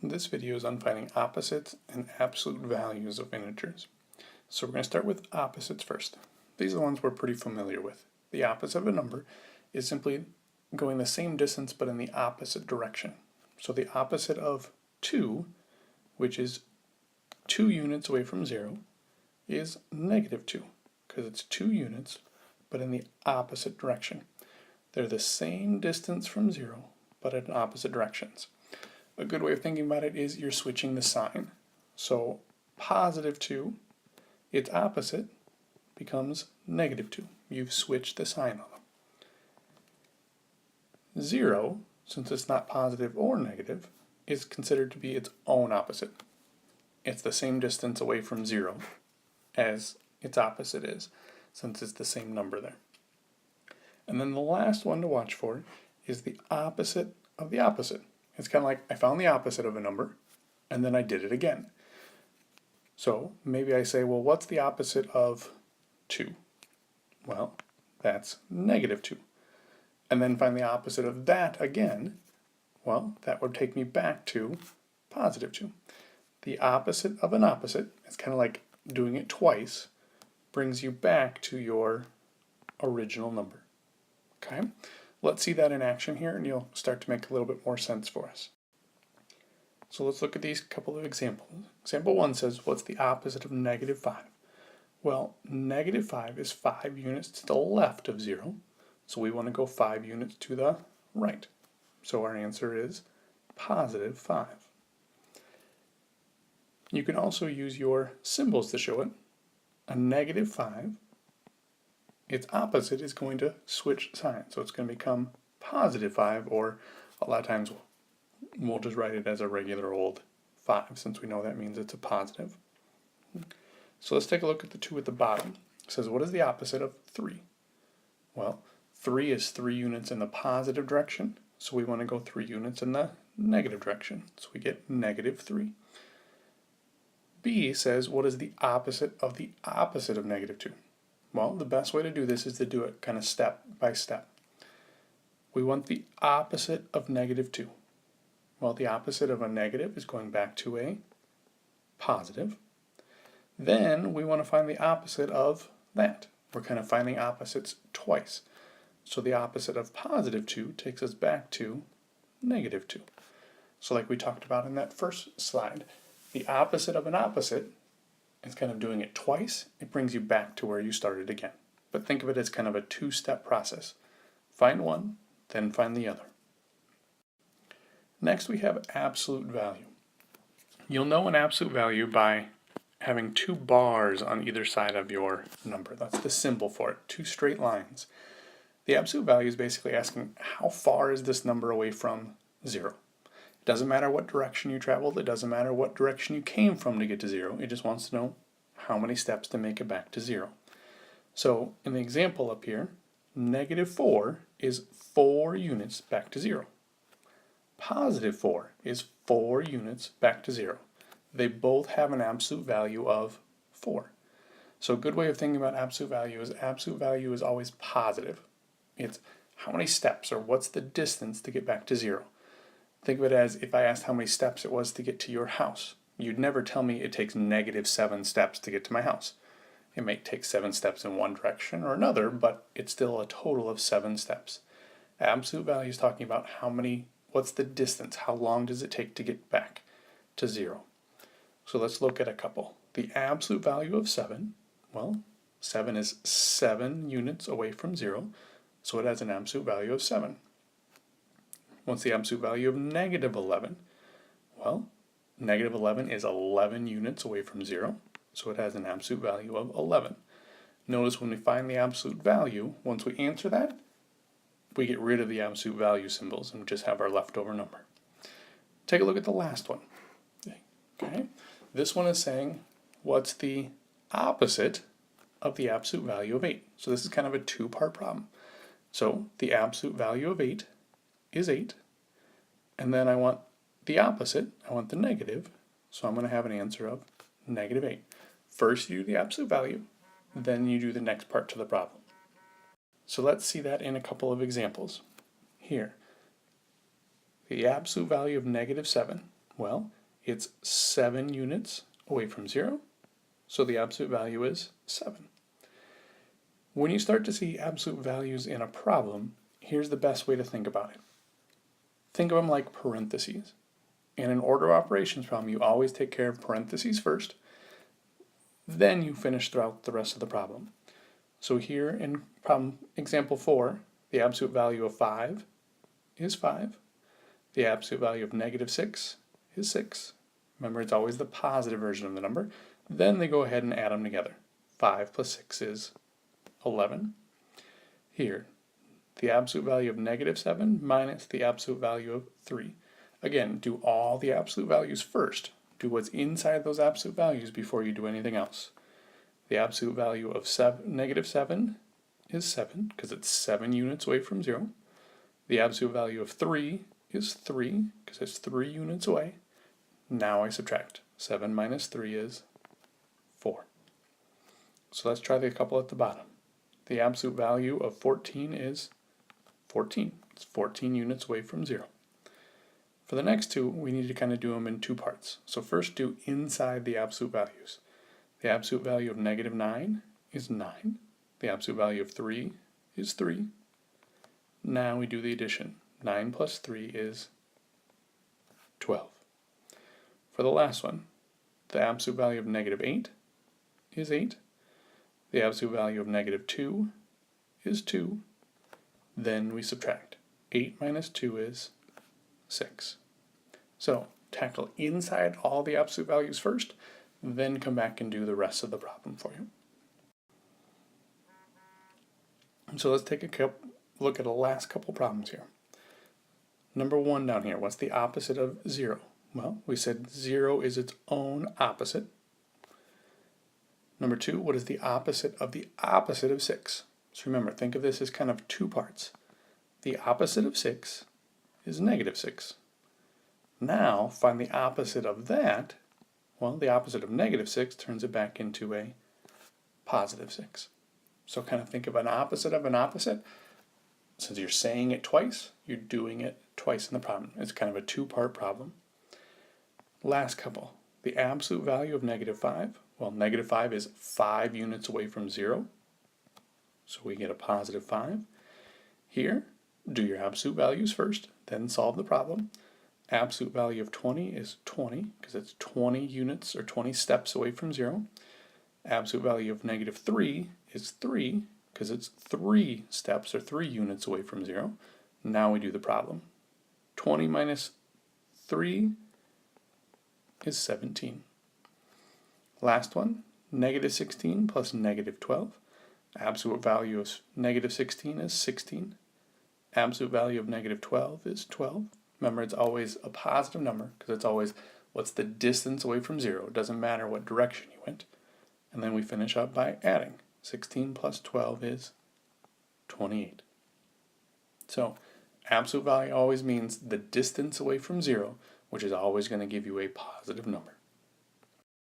This video is on finding opposites and absolute values of integers. So we're going to start with opposites first. These are the ones we're pretty familiar with. The opposite of a number is simply going the same distance but in the opposite direction. So the opposite of 2, which is 2 units away from 0, is negative 2, because it's 2 units but in the opposite direction. They're the same distance from 0 but in opposite directions. A good way of thinking about it is you're switching the sign. So positive 2, its opposite becomes negative 2. You've switched the sign on them. 0, since it's not positive or negative, is considered to be its own opposite. It's the same distance away from 0 as its opposite is, since it's the same number there. And then the last one to watch for is the opposite of the opposite. It's kind of like I found the opposite of a number, and then I did it again. So maybe I say, well, what's the opposite of 2? Well, that's negative 2. And then find the opposite of that again. Well, that would take me back to positive 2. The opposite of an opposite, it's kind of like doing it twice, brings you back to your original number. Okay? Let's see that in action here, and you'll start to make a little bit more sense for us. So let's look at these couple of examples. Example 1 says, what's the opposite of negative 5? Well, negative 5 is 5 units to the left of 0, so we want to go 5 units to the right. So our answer is positive 5. You can also use your symbols to show it. A negative 5, its opposite is going to switch signs. So it's going to become positive 5, or a lot of times we'll just write it as a regular old 5, since we know that means it's a positive. So let's take a look at the 2 at the bottom. It says, what is the opposite of 3? Well, 3 is 3 units in the positive direction, so we want to go 3 units in the negative direction. So we get negative 3. B says, what is the opposite of negative 2? Well, the best way to do this is to do it kind of step by step. We want the opposite of negative 2. Well, the opposite of a negative is going back to a positive. Then we want to find the opposite of that. We're kind of finding opposites twice. So the opposite of positive 2 takes us back to negative 2. So like we talked about in that first slide, the opposite of an opposite, it's kind of doing it twice. It brings you back to where you started again. But think of it as kind of a 2-step process. Find one, then find the other. Next we have absolute value. You'll know an absolute value by having 2 bars on either side of your number. That's the symbol for it, 2 straight lines. The absolute value is basically asking how far is this number away from 0. It doesn't matter what direction you traveled, it doesn't matter what direction you came from to get to 0, it just wants to know how many steps to make it back to 0. So in the example up here, negative 4 is 4 units back to 0. Positive 4 is 4 units back to 0. They both have an absolute value of 4. So a good way of thinking about absolute value is always positive. It's how many steps, or what's the distance to get back to 0. Think of it as if I asked how many steps it was to get to your house. You'd never tell me it takes negative 7 steps to get to my house. It may take 7 steps in one direction or another, but it's still a total of 7 steps. Absolute value is talking about what's the distance, how long does it take to get back to 0. So let's look at a couple. The absolute value of 7, well, 7 is 7 units away from 0, so it has an absolute value of 7. What's the absolute value of negative 11? Well, negative 11 is 11 units away from 0, so it has an absolute value of 11. Notice when we find the absolute value, once we answer that, we get rid of the absolute value symbols and just have our leftover number. Take a look at the last one. Okay, this one is saying, what's the opposite of the absolute value of 8? So this is kind of a 2-part problem. So the absolute value of 8 is 8, and then I want the opposite, I want the negative, so I'm going to have an answer of negative 8. First you do the absolute value, then you do the next part to the problem. So let's see that in a couple of examples. Here, the absolute value of negative 7, Well, it's 7 units away from 0, so the absolute value is 7. When you start to see absolute values in a problem, here's the best way to think about it. Think of them like parentheses. In an order of operations problem, you always take care of parentheses first, then you finish throughout the rest of the problem. So here in problem example 4, the absolute value of 5 is 5. The absolute value of -6 is 6. Remember, it's always the positive version of the number. Then they go ahead and add them together. 5 plus 6 is 11. Here, the absolute value of -7 minus the absolute value of 3. Again, do all the absolute values first. Do what's inside those absolute values before you do anything else. The absolute value of -7 is 7, because it's 7 units away from 0. The absolute value of 3 is 3, because it's 3 units away. Now I subtract. 7 minus 3 is 4. So let's try the couple at the bottom. The absolute value of 14 is 14. It's 14 units away from 0. For the next two, we need to kind of do them in two parts. So first do inside the absolute values. The absolute value of -9 is 9. The absolute value of 3 is 3. Now we do the addition. 9 plus 3 is 12. For the last one, the absolute value of -8 is 8. The absolute value of -2 is 2. Then we subtract. 8 minus 2 is 6. So tackle inside all the absolute values first, then come back and do the rest of the problem for you. So let's take a look at the last couple problems here. Number 1 down here, what's the opposite of 0? Well, we said 0 is its own opposite. Number 2, what is the opposite of 6? So remember, think of this as kind of two parts. The opposite of 6 is -6. Now, find the opposite of that. Well, the opposite of -6 turns it back into a +6. So kind of think of an opposite of an opposite. Since you're saying it twice, you're doing it twice in the problem. It's kind of a two-part problem. Last couple. The absolute value of -5. Well, -5 is 5 units away from 0. So we get a +5. Here, do your absolute values first, then solve the problem. Absolute value of 20 is 20, because it's 20 units or 20 steps away from 0. Absolute value of -3 is 3, because it's 3 steps or 3 units away from 0. Now we do the problem. 20 minus 3 is 17. Last one, -16 plus -12. Absolute value of -16 is 16. Absolute value of -12 is 12. Remember, it's always a positive number, because it's always what's the distance away from 0. It doesn't matter what direction you went. And then we finish up by adding. 16 plus 12 is 28. So absolute value always means the distance away from 0, which is always going to give you a positive number.